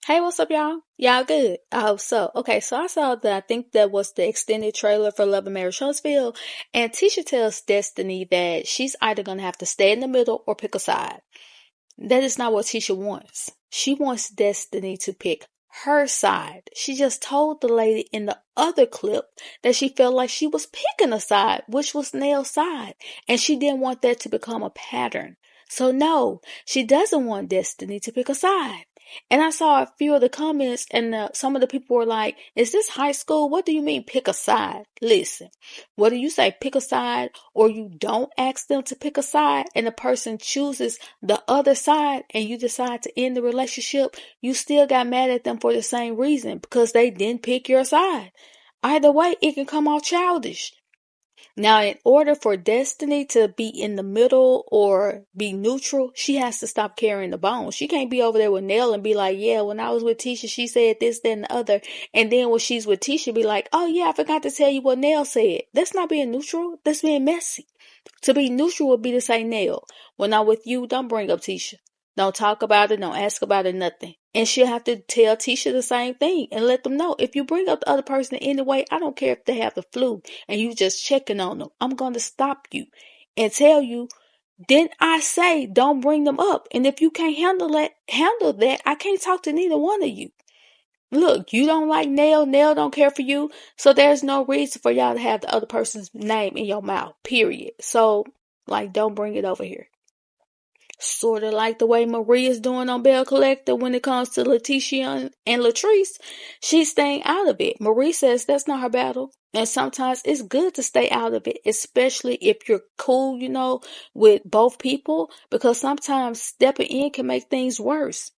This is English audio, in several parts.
Hey, what's up, y'all? Y'all good? I hope so. Okay, so I saw that I think that was the extended trailer for Love and Marriage Huntsville, and Tisha tells Destiny that she's either gonna have to stay in the middle or pick a side. That is not what Tisha wants. She wants Destiny to pick her side. She just told the lady in the other clip that she felt like she was picking a side, which was Nell's side, and she didn't want that to become a pattern. So no, she doesn't want Destiny to pick a side. And I saw a few of the comments, and some of the people were like, "Is this high school? What do you mean pick a side?" Listen, whether you say pick a side or you don't ask them to pick a side, and the person chooses the other side and you decide to end the relationship, you still got mad at them for the same reason because they didn't pick your side. Either way, it can come off childish. Now, in order for Destiny to be in the middle or be neutral, she has to stop carrying the bone. She can't be over there with Nell and be like, "Yeah, when I was with Tisha, she said this, that, and the other." And then when she's with Tisha, be like, "Oh, yeah, I forgot to tell you what Nell said." That's not being neutral. That's being messy. To be neutral would be to say, "Nell, when I'm with you, don't bring up Tisha. Don't talk about it. Don't ask about it, nothing." And she'll have to tell Tisha the same thing and let them know. If you bring up the other person anyway, I don't care if they have the flu and you just checking on them. I'm going to stop you and tell you, then I say, don't bring them up. And if you can't handle that, I can't talk to neither one of you. Look, you don't like Nell don't care for you, so there's no reason for y'all to have the other person's name in your mouth, period. So, like, don't bring it over here. Sort of like the way Maria's doing on Bell Collector when it comes to Letitia and Latrice. She's staying out of it. Marie says that's not her battle. And sometimes it's good to stay out of it, especially if you're cool, with both people, because sometimes stepping in can make things worse.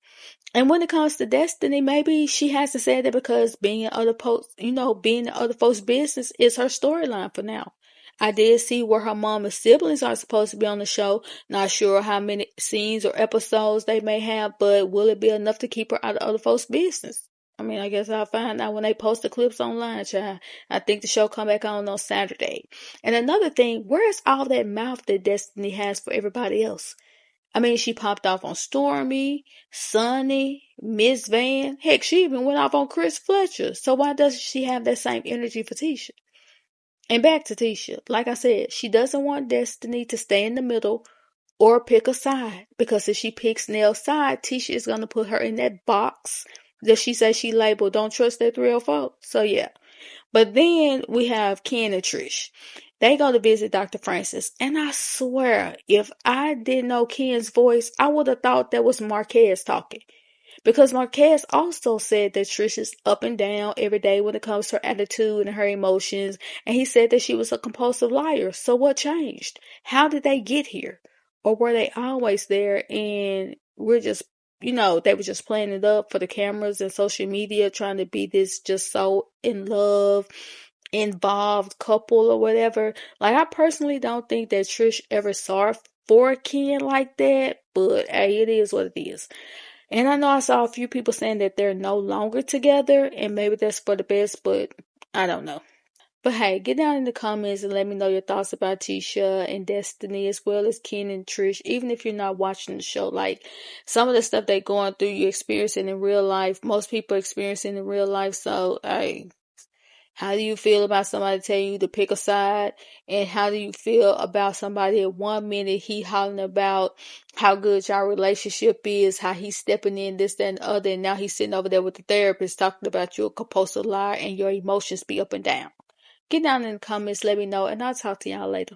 And when it comes to Destiny, maybe she has to say that because being in other being in other folks' business is her storyline for now. I did see where her mom and siblings are supposed to be on the show. Not sure how many scenes or episodes they may have, but will it be enough to keep her out of other folks' business? I mean, I guess I'll find out when they post the clips online, child. I think the show come back on Saturday. And another thing, where's all that mouth that Destiny has for everybody else? I mean, she popped off on Stormy, Sunny, Miss Van. Heck, she even went off on Chris Fletcher. So why doesn't she have that same energy for Tisha? And back to Tisha. Like I said, she doesn't want Destiny to stay in the middle or pick a side. Because if she picks Nell's side, Tisha is going to put her in that box that she says she labeled Don't Trust That 304. So yeah. But then we have Ken and Trish. They go to visit Dr. Francis. And I swear, if I didn't know Ken's voice, I would have thought that was Marquez talking. Because Marquez also said that Trish is up and down every day when it comes to her attitude and her emotions. And he said that she was a compulsive liar. So what changed? How did they get here? Or were they always there and we're just, they were just playing it up for the cameras and social media, trying to be this just so in love, involved couple or whatever. Like, I personally don't think that Trish ever saw for Ken like that. But hey, it is what it is. And I know I saw a few people saying that they're no longer together, and maybe that's for the best, but I don't know. But hey, get down in the comments and let me know your thoughts about Tisha and Destiny as well as Ken and Trish, even if you're not watching the show. Like, some of the stuff they're going through, you're experiencing in real life. Most people are experiencing in real life, so hey. How do you feel about somebody telling you to pick a side? And how do you feel about somebody at 1 minute he hollering about how good y'all relationship is, how he's stepping in this, that, and the other, and now he's sitting over there with the therapist talking about you're a compulsive liar and your emotions be up and down. Get down in the comments, let me know, and I'll talk to y'all later.